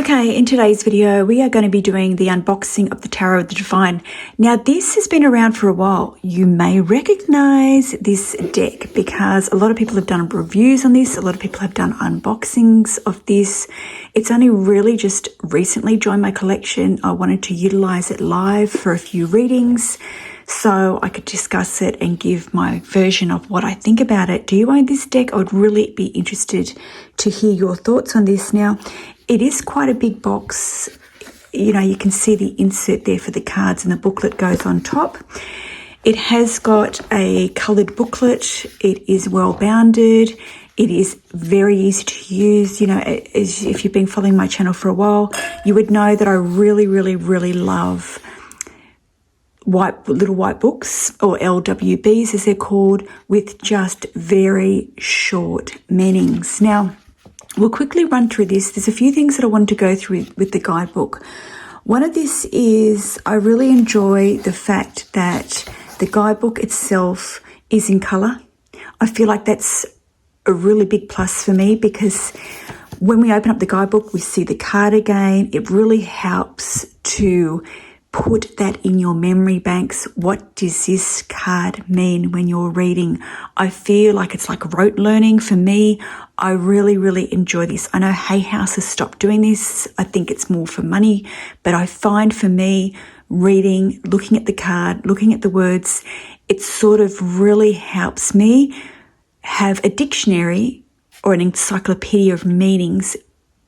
Okay, in today's video, we are going to be doing the unboxing of the Tarot of the Divine. Now, this has been around for a while. You may recognize this deck because a lot of people have done reviews on this. A lot of people have done unboxings of this. It's only really just recently joined my collection. I wanted to utilize it live for a few readings so I could discuss it and give my version of what I think about it. Do you own this deck? I would really be interested to hear your thoughts on this. Now, it is quite a big box. You know, you can see the insert there for the cards and the booklet goes on top. It has got a coloured booklet. It is well bounded. It is very easy to use. You know, as if you've been following my channel for a while, you would know that I really love little white books, or LWBs as they're called, with just very short meanings. Now, we'll quickly run through this. There's a few things that I wanted to go through with the guidebook. One of this is I really enjoy the fact that the guidebook itself is in colour. I feel like that's a really big plus for me because when we open up the guidebook, we see the card again. It really helps to put that in your memory banks. What does this card mean when you're reading? I feel like it's like rote learning for me. I really enjoy this. I know Hay House has stopped doing this. I think it's more for money, but I find for me, reading, looking at the card, looking at the words, it sort of really helps me have a dictionary or an encyclopedia of meanings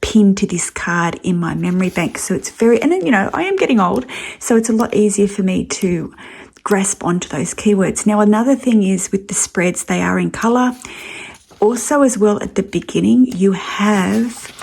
pinned to this card in my memory bank. So it's very, and you know, I am getting old, so it's a lot easier for me to grasp onto those keywords. Now, another thing is with the spreads, they are in colour. Also, as well, at the beginning, you have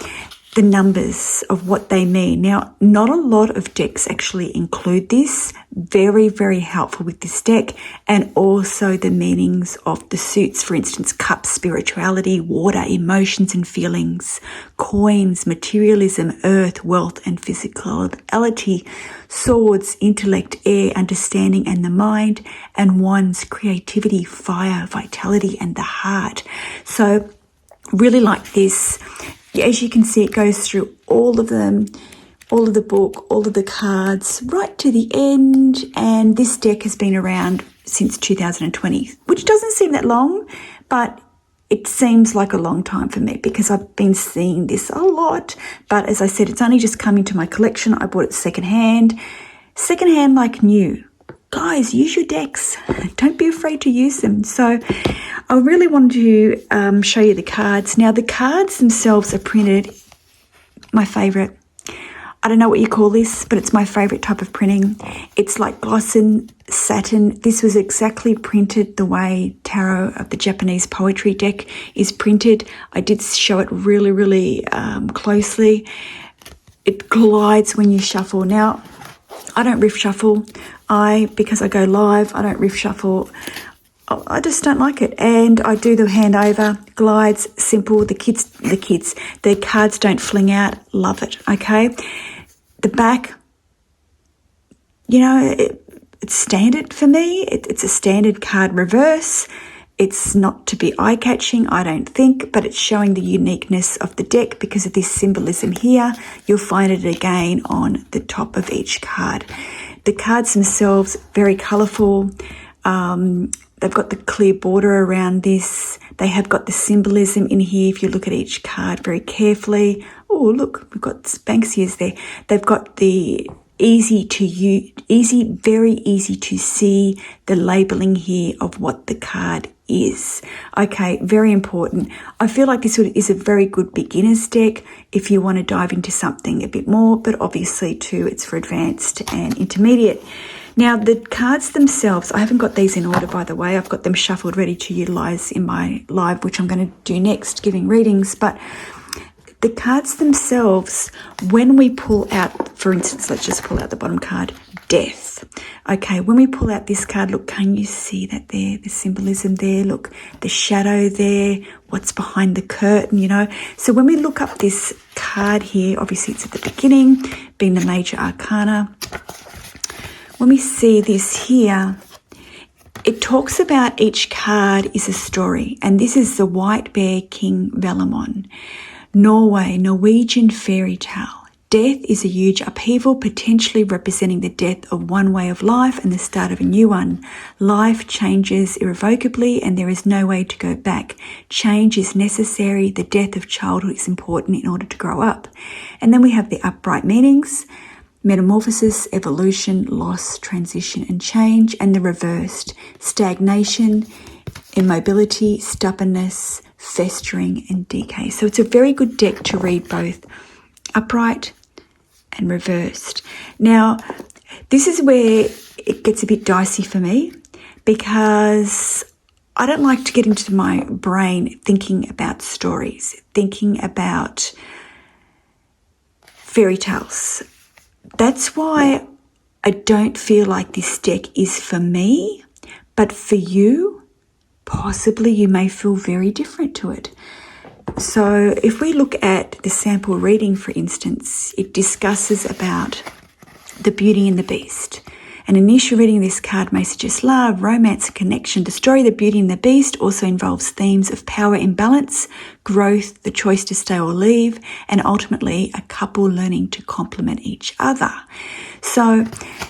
the numbers of what they mean. Now, not a lot of decks actually include this. Very helpful with this deck. And also the meanings of the suits. For instance, cups, spirituality, water, emotions and feelings, coins, materialism, earth, wealth and physicality, swords, intellect, air, understanding and the mind, and wands, creativity, fire, vitality and the heart. So really like this. As you can see, it goes through all of them, all of the book, all of the cards, right to the end. And this deck has been around since 2020, which doesn't seem that long, but it seems like a long time for me because I've been seeing this a lot. But as I said, it's only just come into my collection. I bought it secondhand like new. Guys, use your decks. Don't be afraid to use them. So I really wanted to show you the cards. Now, the cards themselves are printed, my favourite. I don't know what you call this, but it's my favourite type of printing. It's like gloss and satin. This was exactly printed the way Tarot of the Japanese Poetry deck is printed. I did show it really closely. It glides when you shuffle. Now, I don't riff shuffle. Because I go live, I don't riff shuffle. I just don't like it. And I do the hand over, glides, simple. The cards don't fling out. Love it, okay? The back, you know, it's standard for me. It's a standard card reverse. It's not to be eye-catching, I don't think, but it's showing the uniqueness of the deck because of this symbolism here. You'll find it again on the top of each card. The cards themselves, very colourful. They've got the clear border around this. They have got the symbolism in here if you look at each card very carefully. Oh, look, we've got Banksias there. They've got the very easy to see the labelling here of what the card is. Okay, very important. I feel like this is a very good beginner's deck if you want to dive into something a bit more, but obviously too it's for advanced and intermediate. Now, the cards themselves, I haven't got these in order, by the way. I've got them shuffled ready to utilize in my live, which I'm going to do next, giving readings. But the cards themselves, when we pull out, for instance, let's just pull out the bottom card, Death. Okay, when we pull out this card, look, can you see that there, the symbolism there? Look, the shadow there, what's behind the curtain, you know? So when we look up this card here, obviously it's at the beginning, being the major arcana. When we see this here, it talks about each card is a story, and this is the White Bear King Valamon. Norway, Norwegian fairy tale. Death is a huge upheaval, potentially representing the death of one way of life and the start of a new one. Life changes irrevocably and there is no way to go back. Change is necessary. The death of childhood is important in order to grow up. And then we have the upright meanings: metamorphosis, evolution, loss, transition and change. And the reversed: stagnation, immobility, stubbornness, festering and decay. So it's a very good deck to read both upright and reversed. Now, this is where it gets a bit dicey for me, because I don't like to get into my brain thinking about stories, thinking about fairy tales. That's why I don't feel like this deck is for me, but for you, possibly you may feel very different to it. So if we look at the sample reading, for instance, it discusses about the Beauty and the Beast. An initial reading of this card may suggest love, romance, and connection. The story of the Beauty and the Beast also involves themes of power imbalance, growth, the choice to stay or leave, and ultimately a couple learning to complement each other. So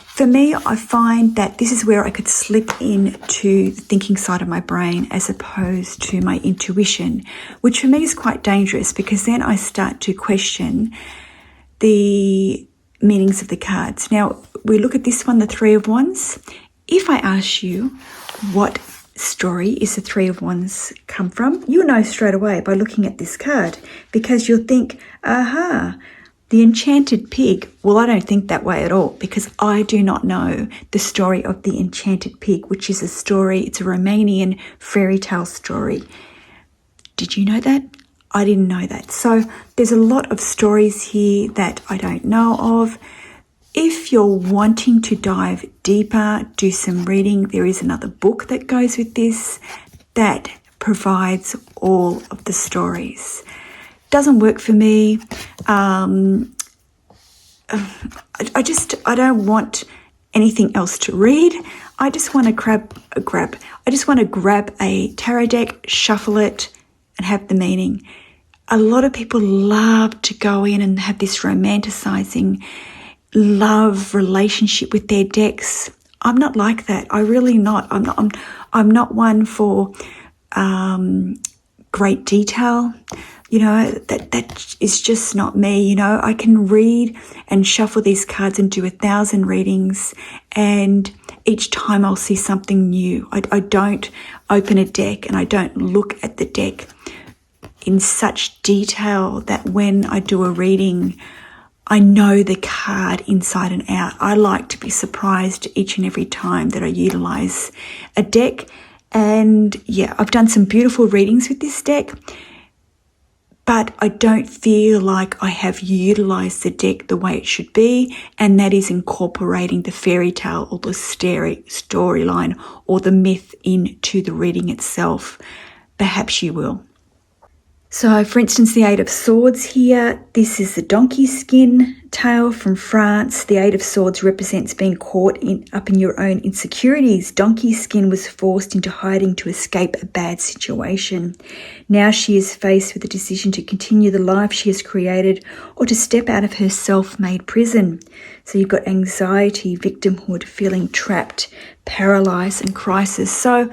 for me, I find that this is where I could slip into the thinking side of my brain as opposed to my intuition, which for me is quite dangerous, because then I start to question the meanings of the cards. Now, we look at this one, the Three of Wands. If I ask you what story is the Three of Wands come from, you'll know straight away by looking at this card, because you'll think, aha, the Enchanted Pig. Well, I don't think that way at all, because I do not know the story of the Enchanted Pig, which is a story, it's a Romanian fairy tale story. Did you know that? I didn't know that. So there's a lot of stories here that I don't know of. If you're wanting to dive deeper, do some reading, there is another book that goes with this that provides all of the stories. Doesn't work for me. I don't want anything else to read. I just want to grab a tarot deck, shuffle it, and have the meaning. A lot of people love to go in and have this romanticizing love relationship with their decks. I'm not like that. I really not. I'm not one for great detail. You know, that is just not me. You know, I can read and shuffle these cards and do 1,000 readings, and each time I'll see something new. I don't open a deck and I don't look at the deck in such detail that when I do a reading, I know the card inside and out. I like to be surprised each and every time that I utilize a deck. And yeah, I've done some beautiful readings with this deck, but I don't feel like I have utilized the deck the way it should be, and that is incorporating the fairy tale or the storyline or the myth into the reading itself. Perhaps you will. So, for instance, the Eight of Swords here, this is the donkey skin tale from France. The Eight of Swords represents being caught up in your own insecurities. Donkey skin was forced into hiding to escape a bad situation. Now she is faced with the decision to continue the life she has created or to step out of her self-made prison. So you've got anxiety, victimhood, feeling trapped, paralyzed and crisis. So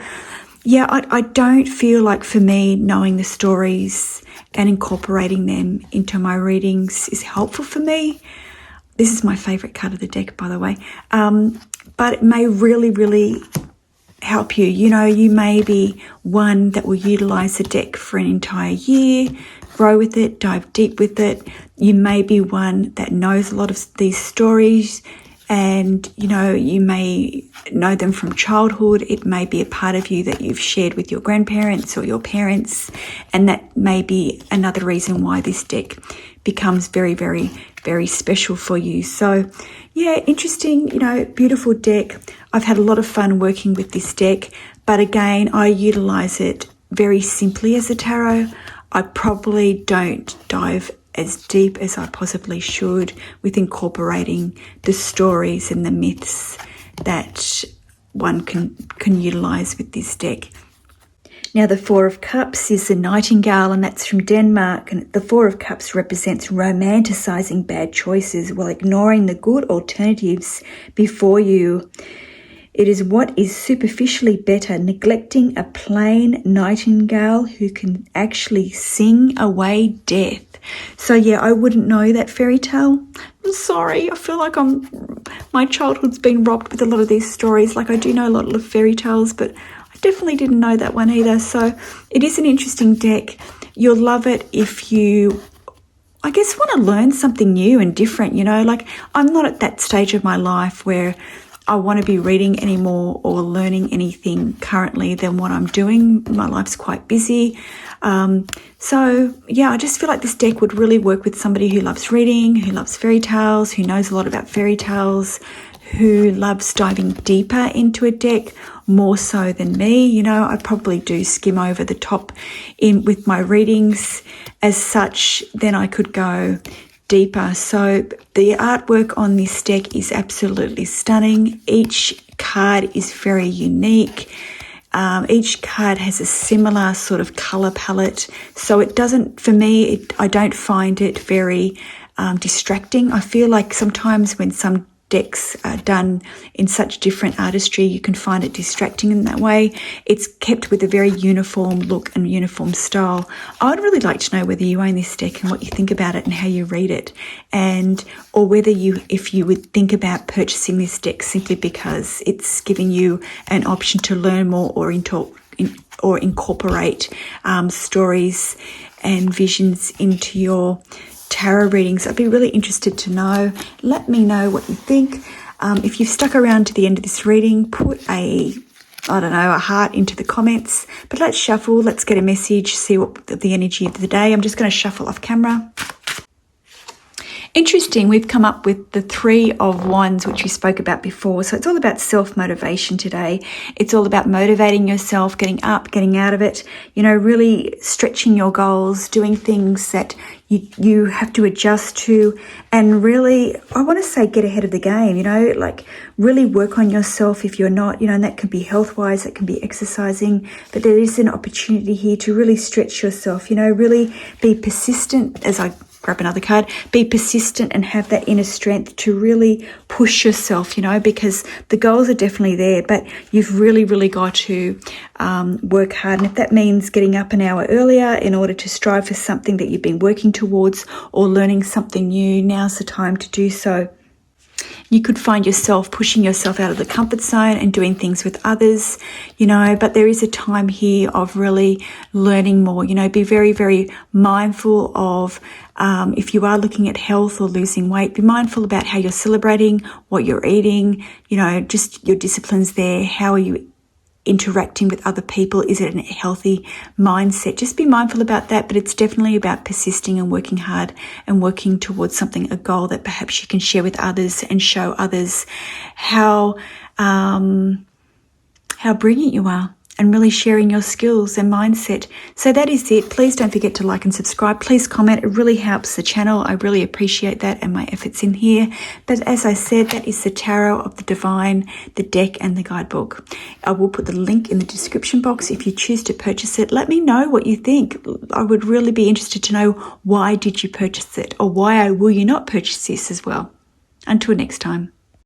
yeah, I don't feel like for me knowing the stories and incorporating them into my readings is helpful for me. This is my favourite card of the deck, by the way. But it may really, really help you. You know, you may be one that will utilise the deck for an entire year, grow with it, dive deep with it. You may be one that knows a lot of these stories, and, you know, you may know them from childhood. It may be a part of you that you've shared with your grandparents or your parents, and that may be another reason why this deck becomes very, very, very special for you. So, yeah, interesting, you know, beautiful deck. I've had a lot of fun working with this deck, but again, I utilize it very simply as a tarot. I probably don't dive as deep as I possibly should with incorporating the stories and the myths that one can utilize with this deck. Now, the Four of Cups is the Nightingale, and that's from Denmark. And the Four of Cups represents romanticizing bad choices while ignoring the good alternatives before you. It is what is superficially better, neglecting a plain nightingale who can actually sing away death. So yeah, I wouldn't know that fairy tale. I'm sorry. I feel like my childhood's been robbed with a lot of these stories. Like, I do know a lot of fairy tales, but I definitely didn't know that one either. So it is an interesting deck. You'll love it if you, I guess, want to learn something new and different, you know. Like, I'm not at that stage of my life where I want to be reading any more or learning anything currently than what I'm doing. My life's quite busy. So yeah, I just feel like this deck would really work with somebody who loves reading, who loves fairy tales, who knows a lot about fairy tales, who loves diving deeper into a deck more so than me. You know, I probably do skim over the top with my readings as such. Then I could go deeper. So the artwork on this deck is absolutely stunning. Each card is very unique. Each card has a similar sort of color palette. So it doesn't, for me, I don't find it very distracting. I feel like sometimes when some decks are done in such different artistry, you can find it distracting in that way. It's kept with a very uniform look and uniform style. I'd really like to know whether you own this deck and what you think about it and how you read it, and or whether if you would think about purchasing this deck simply because it's giving you an option to learn more or incorporate stories and visions into your tarot readings. I'd be really interested to know. Let me know what you think. If you've stuck around to the end of this reading, put a heart into the comments. But let's shuffle. Let's get a message, see what the energy of the day. I'm just going to shuffle off camera. Interesting, we've come up with the Three of Wands, which we spoke about before. So it's all about self-motivation today. It's all about motivating yourself, getting up, getting out of it, you know, really stretching your goals, doing things that you have to adjust to, and really, I want to say, get ahead of the game, you know, like really work on yourself if you're not, you know, and that can be health-wise, that can be exercising, but there is an opportunity here to really stretch yourself, you know, really be persistent. As I grab another card, be persistent and have that inner strength to really push yourself, you know, because the goals are definitely there, but you've really, really got to work hard. And if that means getting up an hour earlier in order to strive for something that you've been working towards or learning something new, now's the time to do so. You could find yourself pushing yourself out of the comfort zone and doing things with others, you know, but there is a time here of really learning more, you know, be very, very mindful of if you are looking at health or losing weight, be mindful about how you're celebrating, what you're eating, you know, just your disciplines there. How are you interacting with other people? Is it a healthy mindset? Just be mindful about that, but it's definitely about persisting and working hard and working towards something, a goal that perhaps you can share with others and show others how brilliant you are, and really sharing your skills and mindset. So that is it. Please don't forget to like and subscribe. Please comment. It really helps the channel. I really appreciate that and my efforts in here. But as I said, that is the Tarot of the Divine, the deck and the guidebook. I will put the link in the description box. If you choose to purchase it, let me know what you think. I would really be interested to know, why did you purchase it, or why will you not purchase this as well? Until next time.